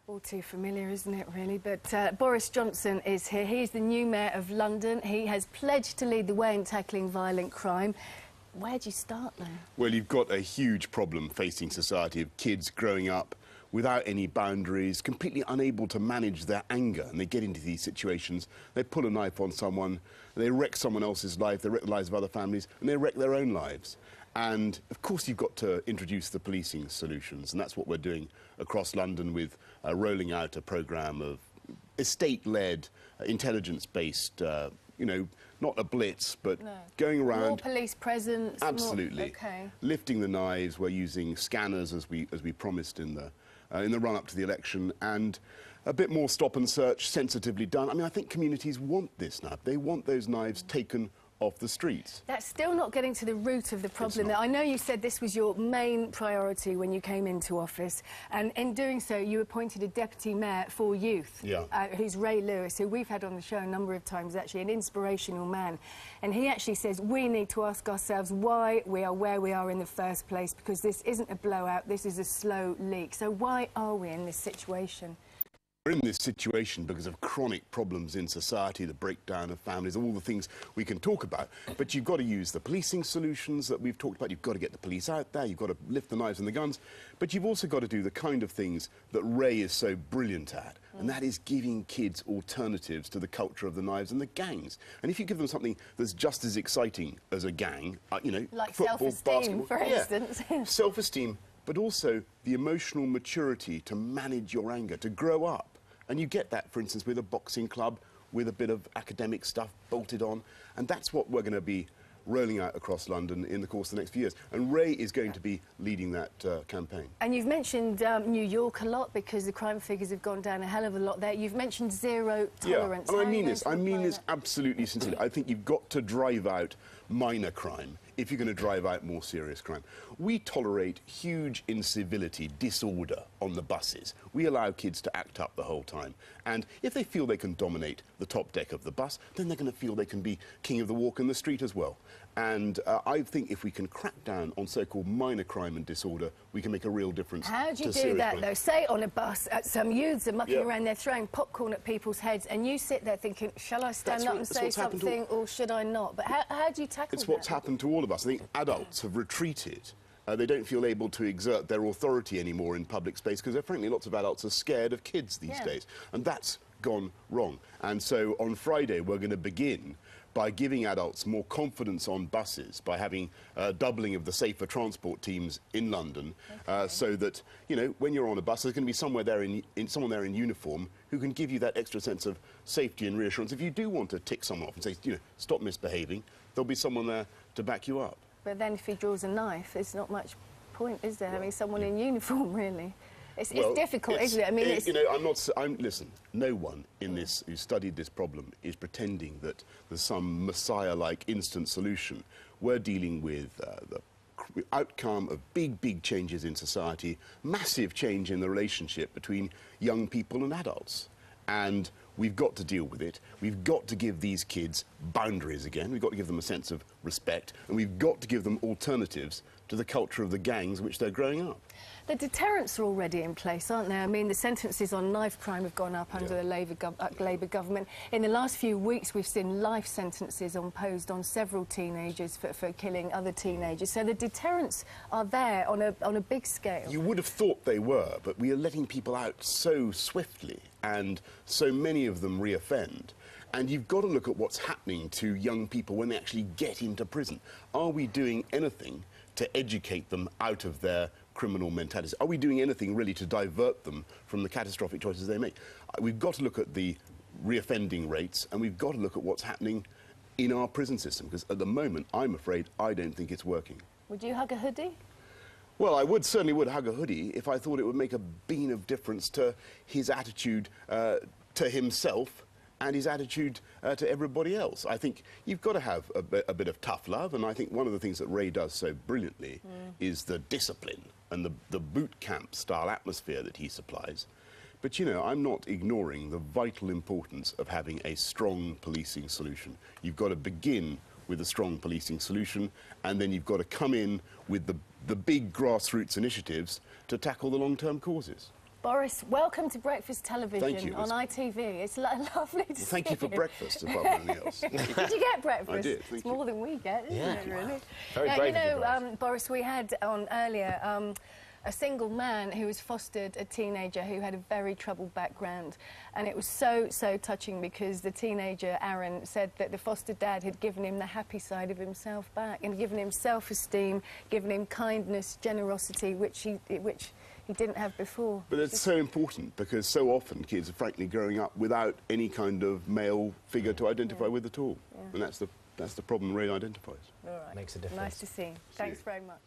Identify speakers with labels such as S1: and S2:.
S1: All too familiar, isn't it, really? But Boris Johnson is here. He's the new Mayor of London. He has pledged to lead the way in tackling violent crime. Where do you start, though? Well,
S2: you've got a huge problem facing society of kids growing up without any boundaries, completely unable to manage their anger, and they get into these situations, they pull a knife on someone, they wreck someone else's life, they wreck the lives of other families, and they wreck their own lives. And, of course, you've got to introduce the policing solutions, and that's what we're doing across London with rolling out a programme of estate-led, intelligence-based, you know, not a blitz, but going around...
S1: More police presence?
S2: Absolutely.
S1: More, okay.
S2: Lifting the knives, we're using scanners, as we promised in the run-up to the election, and a bit more stop and search, sensitively done. I mean, I think communities want this now. They want those knives taken off the streets.
S1: That's still not getting to the root of the problem. I know you said this was your main priority when you came into office, and in doing so you appointed a deputy mayor for youth, who's Ray Lewis, who we've had on the show a number of times, actually an inspirational man, and he actually says we need to ask ourselves why we are where we are in the first place, because this isn't a blowout, this is a slow leak. So why are we in this situation?
S2: We're in this situation because of chronic problems in society, the breakdown of families, all the things we can talk about. But you've got to use the policing solutions that we've talked about. You've got to get the police out there. You've got to lift the knives and the guns. But you've also got to do the kind of things that Ray is so brilliant at, and that is giving kids alternatives to the culture of the knives and the gangs. And if you give them something that's just as exciting as a gang, you know,
S1: like
S2: football,
S1: self-esteem, for instance.
S2: Self-esteem, but also the emotional maturity to manage your anger, to grow up. And you get that, for instance, with a boxing club, with a bit of academic stuff bolted on. And that's what we're going to be rolling out across London in the course of the next few years. And Ray is going to be leading that campaign.
S1: And you've mentioned New York a lot because the crime figures have gone down a hell of a lot there. You've mentioned zero tolerance.
S2: Yeah, and I mean this absolutely sincerely. I think you've got to drive out minor crime if you're going to drive out more serious crime. We tolerate huge incivility, disorder on the buses. We allow kids to act up the whole time. And if they feel they can dominate the top deck of the bus, then they're going to feel they can be king of the walk in the street as well. And I think if we can crack down on so-called minor crime and disorder, we can make a real difference.
S1: How do you do that, though? Say on a bus, some youths are mucking around there throwing popcorn at people's heads, and you sit there thinking, shall I stand up and say something, or should I not? But how do you tackle that?
S2: It's what's happened to all of us. I think adults have retreated. They don't feel able to exert their authority anymore in public space because, frankly, lots of adults are scared of kids these days. And that's gone wrong. And so on Friday, we're going to begin by giving adults more confidence on buses, by having a doubling of the safer transport teams in London, so that, you know, when you're on a bus, there's going to be someone there in uniform who can give you that extra sense of safety and reassurance. If you do want to tick someone off and say, you know, stop misbehaving, there'll be someone there to back you up.
S1: But then if he draws a knife, there's not much point, is there, having someone in uniform, really? It's difficult, isn't it? I mean,
S2: you know, listen, no one in this who studied this problem is pretending that there's some messiah-like instant solution. We're dealing with the outcome of big changes in society, massive change in the relationship between young people and adults. And we've got to deal with it. We've got to give these kids boundaries again. We've got to give them a sense of respect. And we've got to give them alternatives to the culture of the gangs which they're growing up.
S1: The deterrents are already in place, aren't they? I mean, the sentences on knife crime have gone up under the Labour government. In the last few weeks, we've seen life sentences imposed on several teenagers for killing other teenagers. So the deterrents are there on a big scale.
S2: You would have thought they were, but we are letting people out so swiftly, and so many of them reoffend. And you've got to look at what's happening to young people when they actually get into prison. Are we doing anything to educate them out of their criminal mentalities? Are we doing anything really to divert them from the catastrophic choices they make? We've got to look at the reoffending rates, and we've got to look at what's happening in our prison system, because at the moment, I'm afraid, I don't think it's working.
S1: Would you hug a hoodie?
S2: Well, I certainly would hug a hoodie if I thought it would make a bean of difference to his attitude to himself and his attitude to everybody else. I think you've got to have a bit of tough love, and I think one of the things that Ray does so brilliantly is the discipline and the boot camp style atmosphere that he supplies. But, you know, I'm not ignoring the vital importance of having a strong policing solution. You've got to begin with a strong policing solution, and then you've got to come in with the big grassroots initiatives to tackle the long-term causes.
S1: Boris, welcome to Breakfast Television on ITV. It's lovely to see you.
S2: Thank you for breakfast, apart from anything else.
S1: Did you get breakfast?
S2: I did,
S1: It's more than we get, isn't it, really?
S3: Very brave
S1: you know, Boris, we had on earlier a single man who was fostered a teenager who had a very troubled background. And it was so touching because the teenager, Aaron, said that the foster dad had given him the happy side of himself back and given him self-esteem, given him kindness, generosity, which he didn't have before.
S2: But it's so important because so often kids are frankly growing up without any kind of male figure to identify with at all. And that's the problem Ray identifies.
S1: All right.
S3: Makes a difference.
S1: Nice to see you. Thanks very much.